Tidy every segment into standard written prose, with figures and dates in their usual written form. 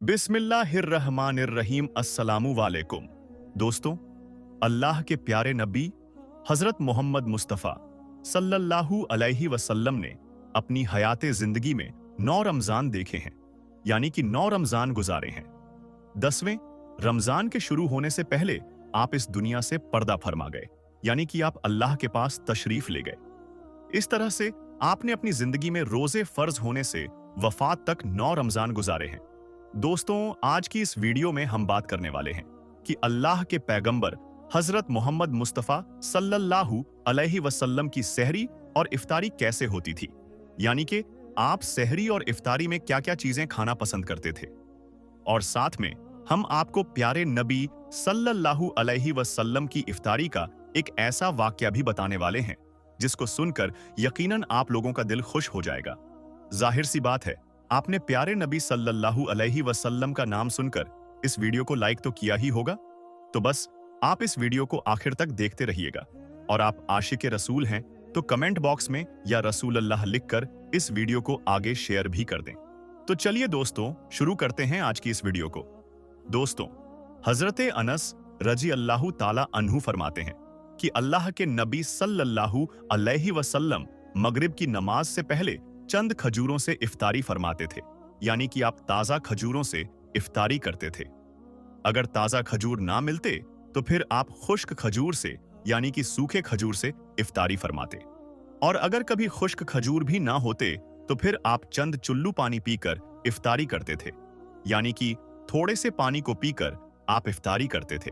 बिस्मिल्लाहिर्रहमानिर्रहीम अस्सलामु वालेकुम। दोस्तों, अल्लाह के प्यारे नबी हज़रत मोहम्मद मुस्तफ़ा सल्लल्लाहु अलैहि वसल्लम ने अपनी हयाते ज़िंदगी में 9 रमज़ान देखे हैं, यानी कि 9 रमज़ान गुजारे हैं। 10वें रमज़ान के शुरू होने से पहले आप इस दुनिया से पर्दा फरमा गए, यानी कि आप अल्लाह के पास तशरीफ़ ले गए। इस तरह से आपने अपनी ज़िंदगी में रोज़े फ़र्ज़ होने से वफ़ात तक 9 रमज़ान गुजारे हैं। दोस्तों, आज की इस वीडियो में हम बात करने वाले हैं कि अल्लाह के पैगंबर हजरत मोहम्मद मुस्तफ़ा सल्लल्लाहु अलैहि वसल्लम की सहरी और इफ्तारी कैसे होती थी, यानी कि आप सहरी और इफ्तारी में क्या-क्या चीजें खाना पसंद करते थे। और साथ में हम आपको प्यारे नबी सल्लल्लाहु अलैहि वसल्लम की इफ्तारी का एक ऐसा वाकया भी बताने वाले हैं जिसको सुनकर यकीनन आप लोगों का दिल खुश हो जाएगा। जाहिर सी बात है, आपने प्यारे नबी सल्लल्लाहु अलैहि वसल्लम का नाम सुनकर इस वीडियो को लाइक तो किया ही होगा। तो बस आप इस वीडियो को आखिर तक देखते रहिएगा, और आप आशिक रसूल हैं तो कमेंट बॉक्स में या रसूल अल्लाह लिखकर इस वीडियो को आगे शेयर भी कर दें। तो चलिए दोस्तों, शुरू करते हैं आज की इस वीडियो को। दोस्तों, हजरत अनस रजी अल्लाह ताला अन्हु फरमाते हैं कि अल्लाह के नबी सल्लल्लाहु अलैहि वसल्लम मगरिब की नमाज से पहले चंद खजूरों से इफ्तारी फरमाते थे, यानी कि आप ताजा खजूरों से इफ्तारी करते थे। अगर ताजा खजूर ना मिलते तो फिर आप खुश्क खजूर से, यानी कि सूखे खजूर से इफ्तारी फरमाते। और अगर कभी खुश्क खजूर भी ना होते तो फिर आप चंद चुल्लू पानी पीकर इफ्तारी करते थे, यानी कि थोड़े से पानी को पीकर आप इफ्तारी करते थे।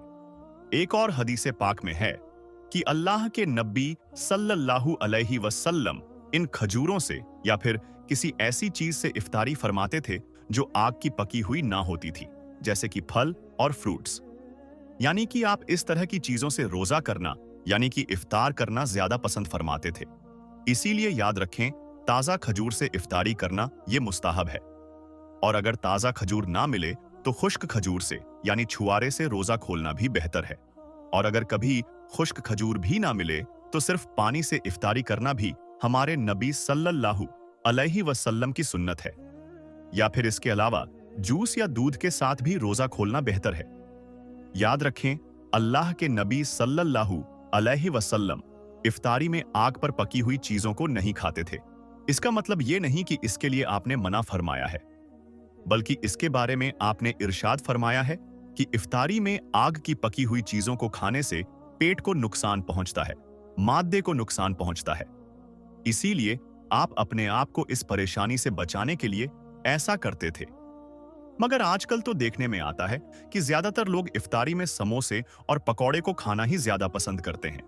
एक और हदीसे पाक में है कि अल्लाह के नबी सल्लल्लाहु अलैहि वसल्लम इन खजूरों से या फिर किसी ऐसी चीज से इफ्तारी फरमाते थे जो आग की पकी हुई ना होती थी, जैसे कि फल और फ्रूट्स। यानी कि आप इस तरह की चीजों से रोजा करना, यानी कि इफ्तार करना ज्यादा पसंद फरमाते थे। इसीलिए याद रखें, ताजा खजूर से इफ्तारी करना ये मुस्ताहब है। और अगर ताजा खजूर ना मिले तो खुश्क खजूर से, यानी छुआरे से रोजा खोलना भी बेहतर है। और अगर कभी खुश्क खजूर भी ना मिले तो सिर्फ पानी से इफ्तारी करना भी हमारे नबी सल्लल्लाहु अलैहि वसल्लम की सुन्नत है। या फिर इसके अलावा जूस या दूध के साथ भी रोजा खोलना बेहतर है। याद रखें, अल्लाह के नबी सल्लल्लाहु अलैहि वसल्लम इफ्तारी में आग पर पकी हुई चीजों को नहीं खाते थे। इसका मतलब ये नहीं कि इसके लिए आपने मना फरमाया है, बल्कि इसके बारे में आपने इरशाद फरमाया है कि इफ्तारी में आग की पकी हुई चीजों को खाने से पेट को नुकसान पहुंचता है, मादे को नुकसान पहुंचता है। इसीलिए आप अपने आप को इस परेशानी से बचाने के लिए ऐसा करते थे। मगर आजकल तो देखने में आता है कि ज्यादातर लोग इफ्तारी में समोसे और पकौड़े को खाना ही ज्यादा पसंद करते हैं।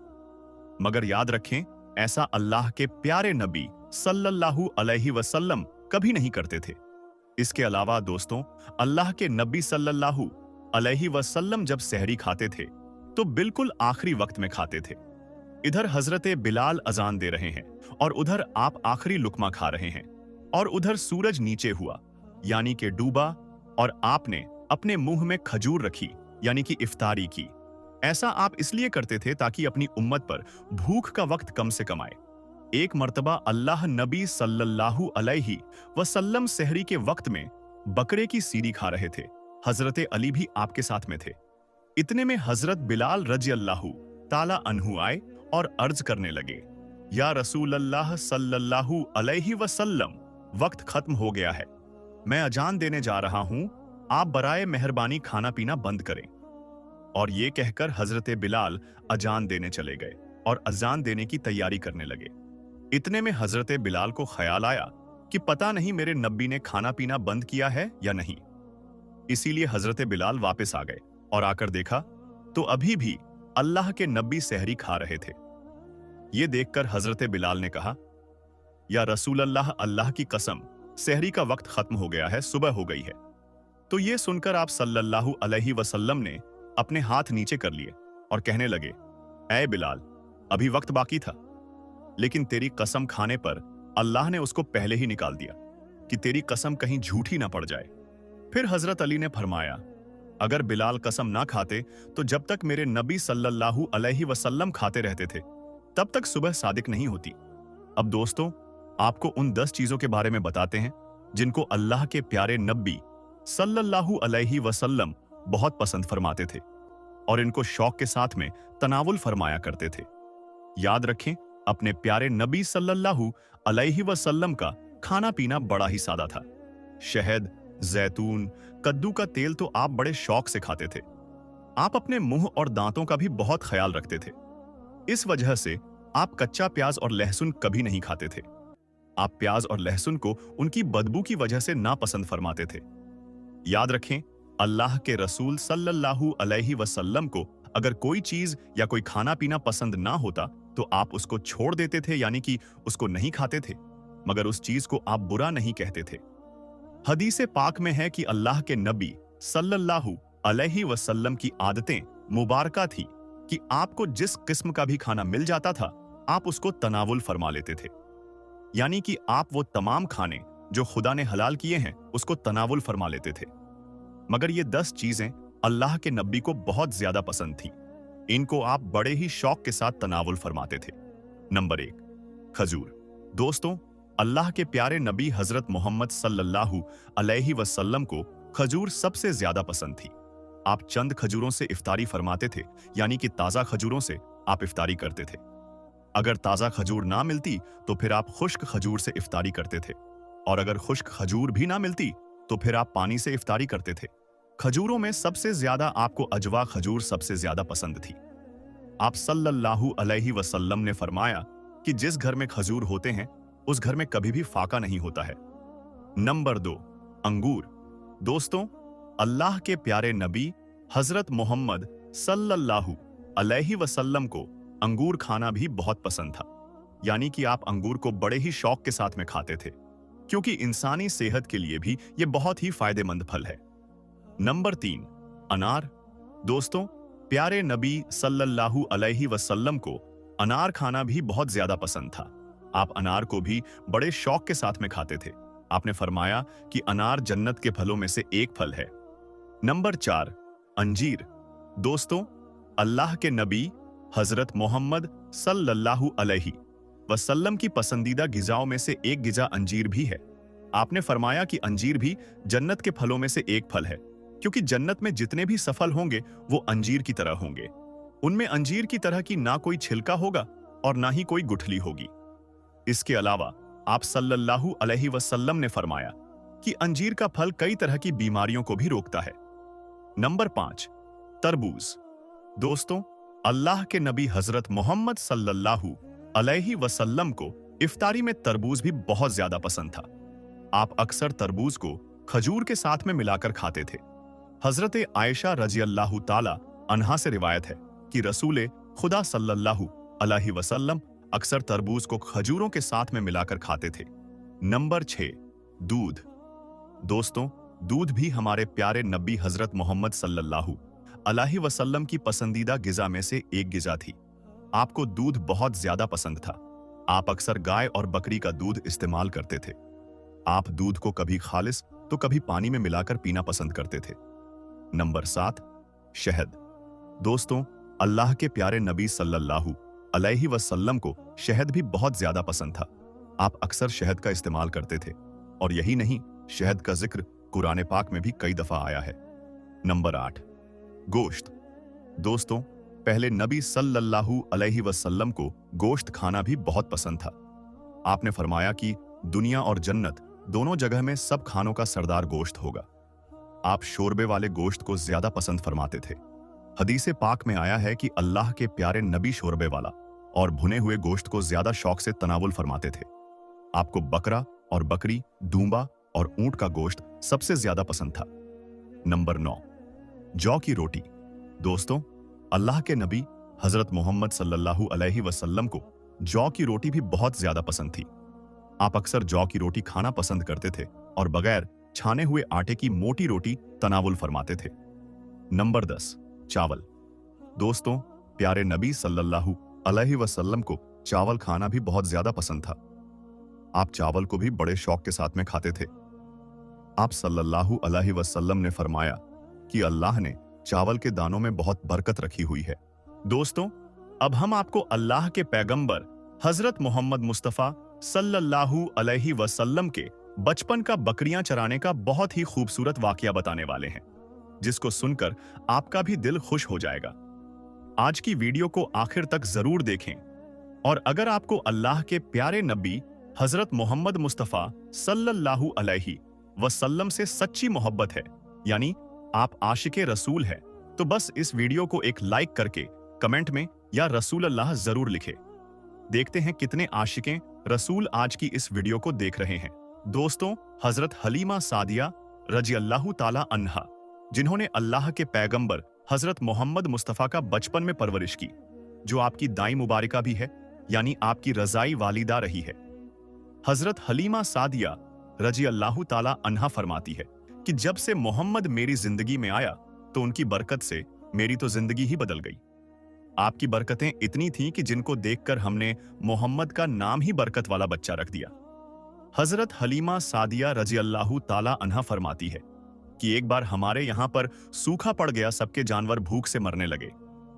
मगर याद रखें, ऐसा अल्लाह के प्यारे नबी सल्लल्लाहु अलैहि वसल्लम कभी नहीं करते थे। इसके अलावा दोस्तों, अल्लाह के नबी सल्लल्लाहु अलैहि वसल्लम जब सहरी खाते थे तो बिल्कुल आखिरी वक्त में खाते थे। इधर हजरत बिलाल अजान दे रहे हैं और उधर आप आखिरी लुकमा खा रहे हैं, और उधर सूरज नीचे हुआ, यानी कि डूबा, और आपने अपने मुंह में खजूर रखी, यानी कि इफ्तारी की। ऐसा आप इसलिए करते थे ताकि अपनी उम्मत पर भूख का वक्त कम से कम आए। एक मर्तबा अल्लाह नबी सल्लल्लाहु अलैहि वसल्लम सहरी के वक्त में बकरे की सीरी खा रहे थे। हजरत अली भी आपके साथ में थे। इतने में हजरत बिलाल रजी अल्लाहु ताला अन्हु आए और अर्ज करने लगे, या रसूल अल्लाह सल्लल्लाहु अलैहि वसल्लम, वक्त खत्म हो गया है, मैं अजान देने जा रहा हूं, आप बराए मेहरबानी खाना पीना बंद करें। और ये कहकर हजरत बिलाल अजान देने चले गए और अजान देने की तैयारी करने लगे। इतने में हजरत बिलाल को ख्याल आया कि पता नहीं मेरे नबी ने खाना पीना बंद किया है या नहीं। इसीलिए हजरत बिलाल वापस आ गए और आकर देखा तो अभी भी अल्लाह के नबी सहरी खा रहे थे। ये देखकर हजरत बिलाल ने कहा, या रसूल अल्लाह, अल्लाह की कसम, सहरी का वक्त खत्म हो गया है, सुबह हो गई है। तो ये सुनकर आप सल्लल्लाहु अलैहि वसल्लम ने अपने हाथ नीचे कर लिए और कहने लगे, ऐ बिलाल, अभी वक्त बाकी था, लेकिन तेरी कसम खाने पर अल्लाह ने उसको पहले ही निकाल दिया कि तेरी कसम कहीं झूठी ना पड़ जाए। फिर हजरत अली ने फरमाया, अगर बिलाल कसम ना खाते तो जब तक मेरे नबी सल्लल्लाहु अलैहि वसल्लम खाते रहते थे तब तक सुबह सादिक नहीं होती। अब दोस्तों, आपको उन 10 चीजों के बारे में बताते हैं जिनको अल्लाह के प्यारे नबी सल्लल्लाहु अलैहि वसल्लम बहुत पसंद फरमाते थे और इनको शौक के साथ में तनावुल फरमाया करते थे। याद रखें, अपने प्यारे नबी सल्लल्लाहु अलैहि वसल्लम का खाना पीना बड़ा ही सादा था। शहद, जैतून, कद्दू का तेल तो आप बड़े शौक से खाते थे। आप अपने मुंह और दांतों का भी बहुत ख्याल रखते थे। इस वजह से आप कच्चा प्याज और लहसुन कभी नहीं खाते थे। आप प्याज और लहसुन को उनकी बदबू की वजह से नापसंद फरमाते थे। याद रखें, अल्लाह के रसूल सल्लल्लाहु अलैहि वसल्लम को अगर कोई चीज या कोई खाना पीना पसंद ना होता तो आप उसको छोड़ देते थे, यानी कि उसको नहीं खाते थे, मगर उस चीज को आप बुरा नहीं कहते थे। हदीसे पाक में है कि अल्लाह के नबी सल्लल्लाहु अलैहि वसल्लम की आदतें मुबारका थी कि आपको जिस किस्म का भी खाना मिल जाता था आप उसको तनावुल फरमा लेते थे, यानी कि आप वो तमाम खाने जो खुदा ने हलाल किए हैं उसको तनावुल फरमा लेते थे। मगर ये 10 चीजें अल्लाह के नबी को बहुत ज्यादा पसंद थी। इनको आप बड़े ही शौक के साथ तनावुल फरमाते थे। नंबर 1, खजूर। दोस्तों, अल्लाह के प्यारे नबी हजरत मोहम्मद सल्लल्लाहु अलैहि वसल्लम को खजूर सबसे ज्यादा पसंद थी। आप चंद खजूरों से इफ्तारी फरमाते थे, यानी कि ताजा खजूरों से आप इफ्तारी करते थे। अगर ताजा खजूर ना मिलती तो फिर आप खुश्क खजूर से इफ्तारी करते थे, और अगर खुश्क खजूर भी ना मिलती तो फिर आप पानी से इफ्तारी करते थे। खजूरों में सबसे ज्यादा आपको अजवा खजूर सबसे ज्यादा पसंद थी। आप सल्लल्लाहु अलैहि वसल्लम ने फरमाया कि जिस घर में खजूर होते हैं उस घर में कभी भी फाका नहीं होता है। नंबर 2, अंगूर। दोस्तों, अल्लाह के प्यारे नबी हजरत मोहम्मद सल्लल्लाहु अलैहि वसल्लम को अंगूर खाना भी बहुत पसंद था, यानी कि आप अंगूर को बड़े ही शौक के साथ में खाते थे, क्योंकि इंसानी सेहत के लिए भी ये बहुत ही फायदेमंद फल है। नंबर 3, अनार। दोस्तों, प्यारे नबी सल्लल्लाहु अलैहि वसल्लम को अनार खाना भी बहुत ज्यादा पसंद था। आप अनार को भी बड़े शौक के साथ में खाते थे। आपने फरमाया कि अनार जन्नत के फलों में से एक फल है। नंबर 4, अंजीर। दोस्तों, अल्लाह के नबी हजरत मोहम्मद सल्लल्लाहु अलैहि वसल्लम की पसंदीदा गिजाओं में से एक गिजा अंजीर भी है। आपने फरमाया कि अंजीर भी जन्नत के फलों में से एक फल है, क्योंकि जन्नत में जितने भी सफल होंगे वो अंजीर की तरह होंगे। उनमें अंजीर की तरह की ना कोई छिलका होगा और ना ही कोई गुठली होगी। इसके अलावा आप सल्लल्लाहु अलैहि वसल्लम ने फरमाया कि अंजीर का फल कई तरह की बीमारियों को भी रोकता है। नंबर 5, तरबूज। दोस्तों, अल्लाह के नबी हजरत मोहम्मद सल्लल्लाहु अलैहि वसल्लम को इफ्तारी में तरबूज भी बहुत ज्यादा पसंद था। आप अक्सर तरबूज को खजूर के साथ में मिलाकर खाते थे। हजरत आयशा रजी अल्लाह ताला अन्हा से रिवायत है कि रसूल खुदा सल्लल्लाहु अलैहि वसल्लम अक्सर तरबूज को खजूरों के साथ में मिलाकर खाते थे। नंबर 6, दूध। दोस्तों, दूध भी हमारे प्यारे नबी हजरत मोहम्मद सल्लल्लाहु अलैहि वसल्लम की पसंदीदा गिजा में से एक गिजा थी। आपको दूध बहुत ज्यादा पसंद था। आप अक्सर गाय और बकरी का दूध इस्तेमाल करते थे। आप दूध को कभी खालिस तो कभी पानी में मिलाकर पीना पसंद करते थे। नंबर 7, शहद। दोस्तों, अल्लाह के प्यारे नबी सल्लल्लाहु अलैहि वसल्लम को शहद भी बहुत ज्यादा पसंद था। आप अक्सर शहद का इस्तेमाल करते थे, और यही नहीं, शहद का जिक्र कुरान पाक में भी कई दफा आया है। नंबर 8, गोश्त। दोस्तों, पहले नबी सल्लल्लाहु अलैहि वसल्लम को गोश्त खाना भी बहुत पसंद था। आपने फरमाया कि दुनिया और जन्नत दोनों जगह में सब खानों का सरदार गोश्त होगा। आप शोरबे वाले गोश्त को ज्यादा पसंद फरमाते थे। हदीसे पाक में आया है कि अल्लाह के प्यारे नबी शोरबे वाला और भुने हुए गोश्त को ज्यादा शौक से तनावुल फरमाते थे। आपको बकरा और बकरी, दूंबा और ऊंट का गोश्त सबसे ज्यादा पसंद था। नंबर 9, जौ की रोटी। दोस्तों, अल्लाह के नबी हजरत मोहम्मद सल्लल्लाहु अलैहि वसल्लम को जौ की रोटी भी बहुत ज्यादा पसंद थी। आप अक्सर जौ की रोटी खाना पसंद करते थे और बगैर छाने हुए आटे की मोटी रोटी तनावुल फरमाते थे। नंबर 10, चावल। दोस्तों, प्यारे नबी सल्लल्लाहु अलैहि वसल्लम को चावल खाना भी बहुत ज्यादा पसंद था। आप चावल को भी बड़े शौक के साथ में खाते थे। आप सल्लल्लाहु अलैहि वसल्लम ने फरमाया कि अल्लाह ने चावल के दानों में बहुत बरकत रखी हुई है। दोस्तों, अब हम आपको अल्लाह के पैगंबर हजरत मोहम्मद मुस्तफा सल्लल्लाहु अलैहि वसल्लम के बचपन का बकरियां चराने का बहुत ही खूबसूरत वाकया बताने वाले हैं, जिसको सुनकर आपका भी दिल खुश हो जाएगा। आज की वीडियो को आखिर तक जरूर देखें, और अगर आपको अल्लाह के प्यारे नबी हजरत मोहम्मद मुस्तफ़ा सल्लल्लाहु अलैहि वसल्लम से सच्ची मोहब्बत है, यानी आप आशिके रसूल हैं, तो बस इस वीडियो को एक लाइक करके कमेंट में या रसूल अल्लाह जरूर लिखे। देखते हैं कितने आशिकें रसूल आज की इस वीडियो को देख रहे हैं। दोस्तों, हजरत हलीमा सादिया रजी अल्लाह ताला अन्हा, जिन्होंने अल्लाह के पैगंबर हजरत मोहम्मद मुस्तफ़ा का बचपन में परवरिश की, जो आपकी दाई मुबारका भी है, यानी आपकी रजाई वालिदा रही है। हजरत हलीमा सादिया रजी अल्लाह ताला अन्हा फरमाती है कि जब से मोहम्मद मेरी जिंदगी में आया तो उनकी बरकत से मेरी तो जिंदगी ही बदल गई। आपकी बरकतें इतनी थीं कि जिनको देखकर हमने मोहम्मद का नाम ही बरकत वाला बच्चा रख दिया। हजरत हलीमा सादिया रजी अल्लाह ताला अन्हा फरमाती है कि एक बार हमारे यहाँ पर सूखा पड़ गया, सबके जानवर भूख से मरने लगे,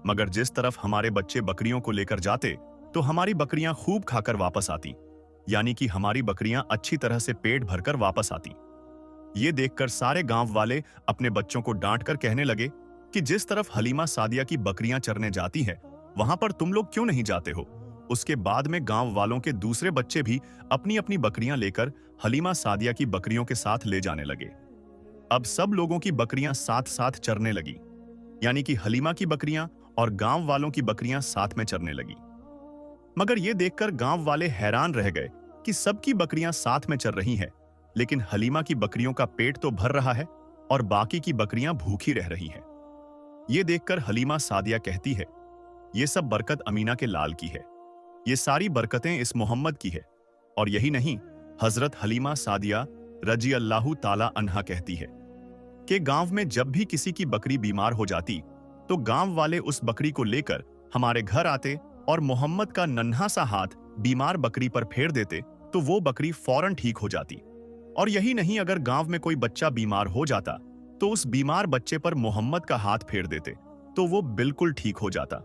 मगर जिस तरफ हमारे बच्चे बकरियों को लेकर जाते तो हमारी बकरियां खूब खाकर वापस आती, यानी कि हमारी बकरियां अच्छी तरह से पेट भरकर वापस आती। ये देखकर सारे गांव वाले अपने बच्चों को डांट कर कहने लगे कि जिस तरफ हलीमा सादिया की बकरियां चरने जाती हैं, वहां पर तुम लोग क्यों नहीं जाते हो। उसके बाद में गांव वालों के दूसरे बच्चे भी अपनी अपनी बकरियां लेकर हलीमा सादिया की बकरियों के साथ ले जाने लगे। अब सब लोगों की बकरियां साथ साथ चरने लगी, यानी कि हलीमा की बकरियां और गांव वालों की बकरियां साथ में चरने लगी। मगर यह देखकर गांव वाले हैरान रह गए कि सबकी बकरियां साथ में चर रही हैं, लेकिन हलीमा की बकरियों का पेट तो भर रहा है और बाकी की बकरियां भूखी रह रही हैं। ये देखकर हलीमा सादिया कहती है, ये सब बरकत अमीना के लाल की है, ये सारी बरकतें इस मोहम्मद की है। और यही नहीं, हजरत हलीमा सादिया रजी अल्लाह ताला अन्हा कहती है कि गांव में जब भी किसी की बकरी बीमार हो जाती तो गांव वाले उस बकरी को लेकर हमारे घर आते और मोहम्मद का नन्हा सा हाथ बीमार बकरी पर फेर देते तो वो बकरी फौरन ठीक हो जाती। और यही नहीं, अगर गांव में कोई बच्चा बीमार हो जाता तो उस बीमार बच्चे पर मोहम्मद का हाथ फेर देते तो वो बिल्कुल ठीक हो जाता।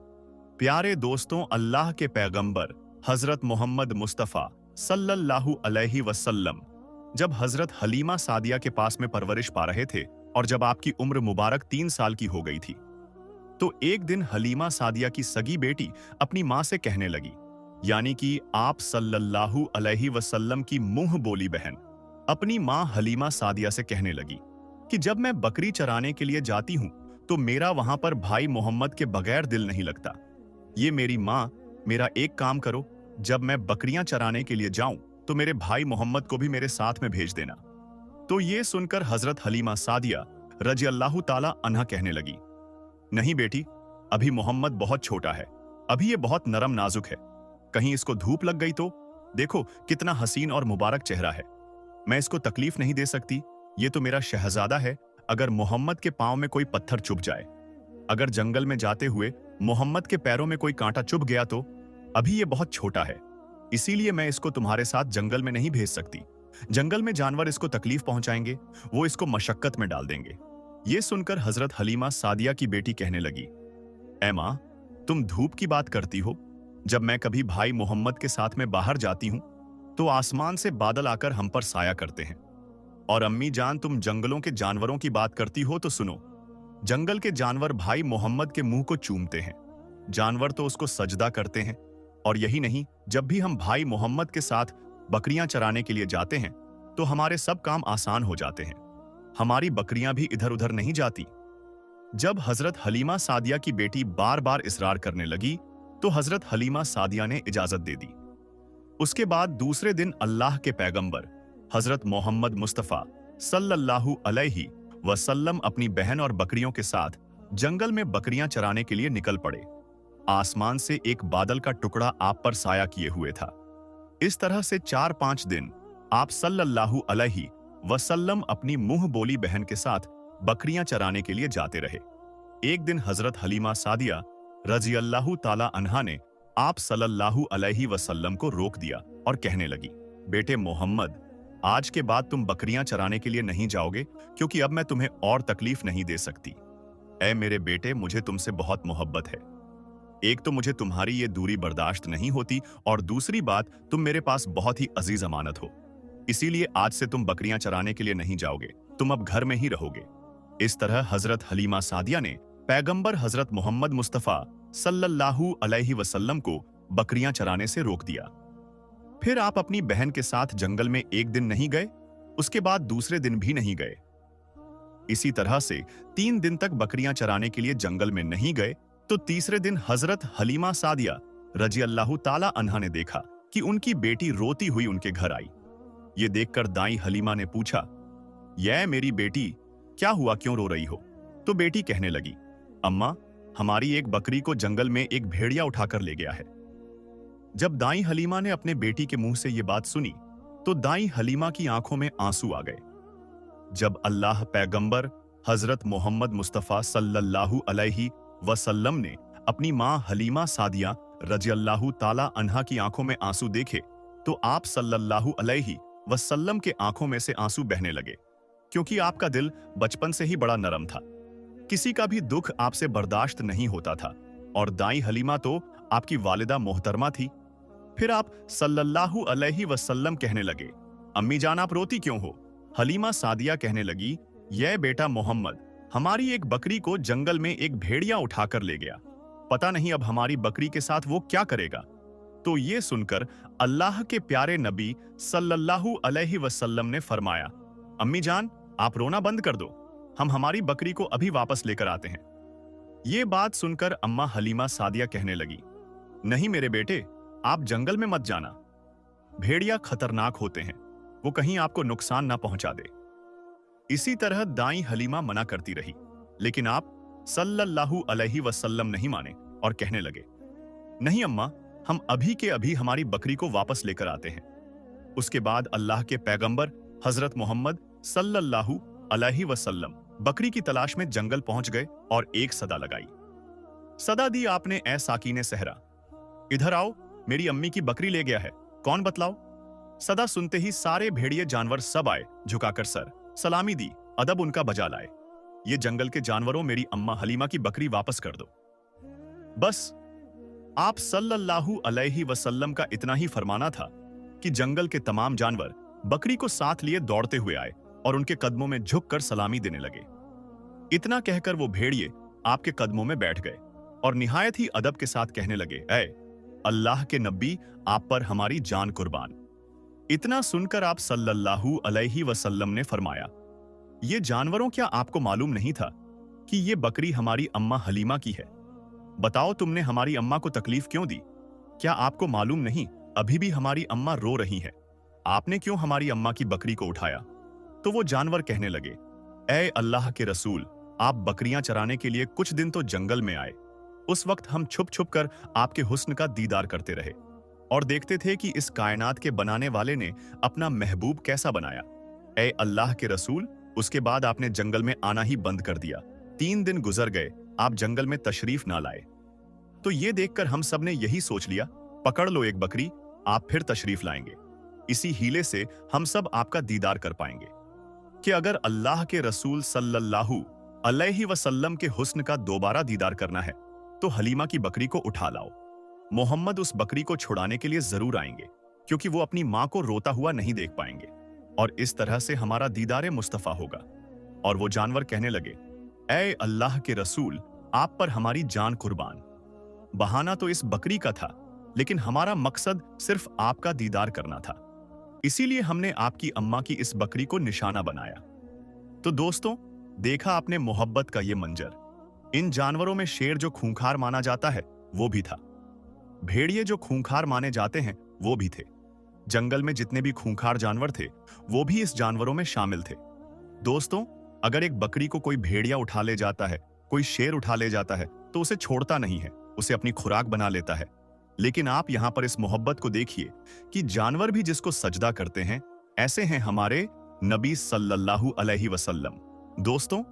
प्यारे दोस्तों, अल्लाह के पैगंबर हजरत मोहम्मद मुस्तफ़ा सल्लल्लाहु अलैहि वसल्लम जब हजरत हलीमा सादिया के पास में परवरिश पा रहे थे और जब आपकी उम्र मुबारक 3 साल की हो गई थी, तो एक दिन हलीमा सादिया की सगी बेटी अपनी मां से कहने लगी, यानी कि आप सल्लल्लाहु अलैहि वसल्लम की मुंह बोली बहन अपनी मां हलीमा सादिया से कहने लगी कि जब मैं बकरी चराने के लिए जाती हूं तो मेरा वहां पर भाई मोहम्मद के बगैर दिल नहीं लगता। ये मेरी मां, मेरा एक काम करो, जब मैं बकरियां चराने के लिए जाऊं तो मेरे भाई मोहम्मद को भी मेरे साथ में भेज देना। तो ये सुनकर हजरत हलीमा सादिया रजी अल्लाह ताला अन्हा कहने लगी, नहीं बेटी, अभी मोहम्मद बहुत छोटा है, अभी ये बहुत नरम नाजुक है, कहीं इसको धूप लग गई तो देखो कितना हसीन और मुबारक चेहरा है, मैं इसको तकलीफ नहीं दे सकती, ये तो मेरा शहजादा है। अगर मोहम्मद के पांव में कोई पत्थर चुभ जाए, अगर जंगल में जाते हुए मोहम्मद के पैरों में कोई कांटा चुभ गया तो अभी ये बहुत छोटा है, इसीलिए मैं इसको तुम्हारे साथ जंगल में नहीं भेज सकती। जंगल में जानवर इसको तकलीफ पहुंचाएंगे, वो इसको मशक्कत में डाल देंगे। ये सुनकर हजरत हलीमा सादिया की बेटी कहने लगी, ऐ मां, तुम धूप की बात करती हो, जब मैं कभी भाई मोहम्मद के साथ में बाहर जाती हूं तो आसमान से बादल आकर हम पर साया करते हैं। और अम्मी जान, तुम जंगलों के जानवरों की बात करती हो तो सुनो, जंगल के जानवर भाई मोहम्मद के मुंह को चूमते हैं, जानवर तो उसको सजदा करते हैं। और यही नहीं, जब भी हम भाई मोहम्मद के साथ बकरियां चराने के लिए जाते हैं तो हमारे सब काम आसान हो जाते हैं, हमारी बकरियां भी इधर उधर नहीं जाती। जब हजरत हलीमा सादिया की बेटी बार बार इसरार करने लगी तो हजरत हलीमा सादिया ने इजाजत दे दी। उसके बाद दूसरे दिन अल्लाह के पैगंबर हजरत मोहम्मद मुस्तफ़ा सल्लल्लाहु अलैहि वसल्लम अपनी बहन और बकरियों के साथ जंगल में बकरियां चराने के लिए निकल पड़े। आसमान से एक बादल का टुकड़ा आप पर साया किए हुए था। इस तरह से 4-5 दिन आप सल्लल्लाहु अलैहि वसल्लम अपनी मुंह बोली बहन के साथ बकरियां चराने के लिए जाते रहे। एक दिन हजरत हलीमा सादिया रजी अल्लाह ताला अन्हा ने आप सल्लल्लाहु अलैहि वसल्लम को रोक दिया और कहने लगी, बेटे मोहम्मद, आज के बाद तुम बकरियां चराने के लिए नहीं जाओगे, क्योंकि अब मैं तुम्हें और तकलीफ नहीं दे सकती। ऐ मेरे बेटे, मुझे तुमसे बहुत मोहब्बत है। एक तो मुझे तुम्हारी ये दूरी बर्दाश्त नहीं होती, और दूसरी बात, तुम मेरे पास बहुत ही अजीज अमानत हो। इसीलिए आज से तुम बकरियां चराने के लिए नहीं जाओगे, तुम अब घर में ही रहोगे। इस तरह हजरत हलीमा सादिया ने पैगंबर हजरत मोहम्मद मुस्तफा सल्लल्लाहु अलैहि वसल्लम को बकरियां चराने से रोक दिया। फिर आप अपनी बहन के साथ जंगल में एक दिन नहीं गए, उसके बाद दूसरे दिन भी नहीं गए। इसी तरह से 3 दिन तक बकरियां चराने के लिए जंगल में नहीं गए, तो तीसरे दिन हजरत हलीमा सादिया रजी अल्लाह ताला अन्हा ने देखा कि उनकी बेटी रोती हुई उनके घर आई। ये देखकर दाई हलीमा ने पूछा, यह मेरी बेटी, क्या हुआ, क्यों रो रही हो? तो बेटी कहने लगी, अम्मा, हमारी एक बकरी को जंगल में एक भेड़िया उठाकर ले गया है। जब दाई हलीमा ने अपने बेटी के मुंह से यह बात सुनी, तो दाई हलीमा की आंखों में आंसू आ गए। जब अल्लाह पैगंबर हजरत मोहम्मद मुस्तफा सल्लल्लाहु अलैहि वसल्लम ने अपनी मां हलीमा सादिया रजी अल्लाह ताला अन्हा की आंखों में आंसू देखे, तो आप सल्लल्लाहु अलैहि वसल्लम के आंखों में से आंसू बहने लगे, क्योंकि आपका दिल बचपन से ही बड़ा नरम था। किसी का भी दुख आपसे बर्दाश्त नहीं होता था, और दाई हलीमा तो आपकी वालिदा मोहतरमा थी। फिर आप सल्लल्लाहु अलैहि वसल्लम कहने लगे, अम्मी जान, आप रोती क्यों हो? हलीमा सादिया कहने लगी, यह बेटा मोहम्मद हमारी एक बकरी को जंगल में एक भेड़िया उठाकर ले गया, पता नहीं अब हमारी बकरी के साथ वो क्या करेगा। तो ये सुनकर अल्लाह के प्यारे नबी सल्लल्लाहु अलैहि वसल्लम ने फरमाया, अम्मी जान, आप रोना बंद कर दो, हम हमारी बकरी को अभी वापस लेकर आते हैं। ये बात सुनकर अम्मा हलीमा सादिया कहने लगी, नहीं मेरे बेटे, आप जंगल में मत जाना, भेड़िया खतरनाक होते हैं, वो कहीं आपको नुकसान ना पहुंचा दे। इसी तरह दाई हलीमा मना करती रही, लेकिन आप सल्लल्लाहु अलैहि वसल्लम नहीं माने और कहने लगे, नहीं अम्मा, हम अभी के अभी हमारी बकरी को वापस लेकर आते हैं। उसके बाद अल्लाह के पैगंबर हजरत मोहम्मद सल्लल्लाहु अलैहि वसल्लम बकरी की तलाश में जंगल पहुंच गए और एक सदा लगाई। सदा दी आपने, ए साकीने सहरा, इधर आओ, मेरी अम्मी की बकरी ले गया है, कौन बतलाओ? सदा सुनते ही सारे भेड़िए जानवर सब आए, झुकाकर सर सलामी दी, अदब उनका बजा लाए, ये जंगल के जानवरों, मेरी अम्मा हलीमा की बकरी वापस कर दो। बस आप सल्लल्लाहु अलैहि वसल्लम का इतना ही फरमाना था कि जंगल के तमाम जानवर बकरी को साथ लिए दौड़ते हुए आए और उनके कदमों में झुककर सलामी देने लगे। इतना कहकर वो भेड़िए आपके कदमों में बैठ गए और निहायत ही अदब के साथ कहने लगे, ऐ अल्लाह के नबी, आप पर हमारी जान कुर्बान। इतना सुनकर आप सल्लल्लाहु अलैहि वसल्लम ने फरमाया, ये जानवरों, क्या आपको मालूम नहीं था कि ये बकरी हमारी अम्मा हलीमा की है? बताओ, तुमने हमारी अम्मा को तकलीफ क्यों दी? क्या आपको मालूम नहीं अभी भी हमारी अम्मा रो रही है? आपने क्यों हमारी अम्मा की बकरी को उठाया? तो वो जानवर कहने लगे, ऐ अल्लाह के रसूल, आप बकरियां चराने के लिए कुछ दिन तो जंगल में आए, उस वक्त हम छुप छुप कर आपके हुस्न का दीदार करते रहे और देखते थे कि इस कायनात के बनाने वाले ने अपना महबूब कैसा बनाया। ऐ अल्लाह के रसूल, उसके बाद आपने जंगल में आना ही बंद कर दिया। 3 दिन गुजर गए, आप जंगल में तशरीफ ना लाए। तो ये देखकर हम सब ने यही सोच लिया, पकड़ लो एक बकरी, आप फिर तशरीफ लाएंगे, इसी हीले से हम सब आपका दीदार कर पाएंगे। कि अगर अल्लाह के रसूल सल्लल्लाहु अलैहि वसल्लम के हुस्न का दोबारा दीदार करना है तो हलीमा की बकरी को उठा लाओ। मोहम्मद उस बकरी को छुड़ाने के लिए जरूर आएंगे, क्योंकि वो अपनी मां को रोता हुआ नहीं देख पाएंगे, और इस तरह से हमारा दीदारे मुस्तफा होगा। और वो जानवर कहने लगे, ऐ अल्लाह के रसूल, आप पर हमारी जान कुर्बान। बहाना तो इस बकरी का था, लेकिन हमारा मकसद सिर्फ आपका दीदार करना था, इसीलिए हमने आपकी अम्मा की इस बकरी को निशाना बनाया। तो दोस्तों, देखा आपने मोहब्बत का ये मंजर। इन जानवरों में शेर जो खूंखार माना जाता है वो भी था, भेड़िए जो खूंखार माने जाते हैं वो भी थे, जंगल में जितने भी खूंखार जानवर थे वो भी इस जानवरों में शामिल थे। दोस्तों, अगर एक बकरी को कोई भेड़िया उठा ले जाता है, कोई शेर उठा ले जाता है, तो उसे छोड़ता नहीं है, उसे अपनी खुराक बना लेता है। लेकिन आप यहां पर इस मोहब्बत को देखिए कि जानवर भी जिसको सजदा करते हैं, ऐसे हैं हमारे नबी सल्लल्लाहु अलैहि वसल्लम। दोस्तों,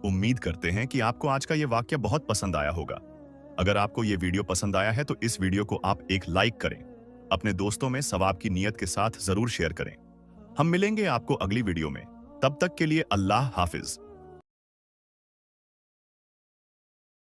उम्मीद करते हैं कि आपको आज का ये वाक्य बहुत पसंद आया होगा। अगर आपको ये वीडियो पसंद आया है तो इस वीडियो को आप एक लाइक करें, अपने दोस्तों में सवाब की नीयत के साथ जरूर शेयर करें। हम मिलेंगे आपको अगली वीडियो में, तब तक के लिए अल्लाह हाफिज।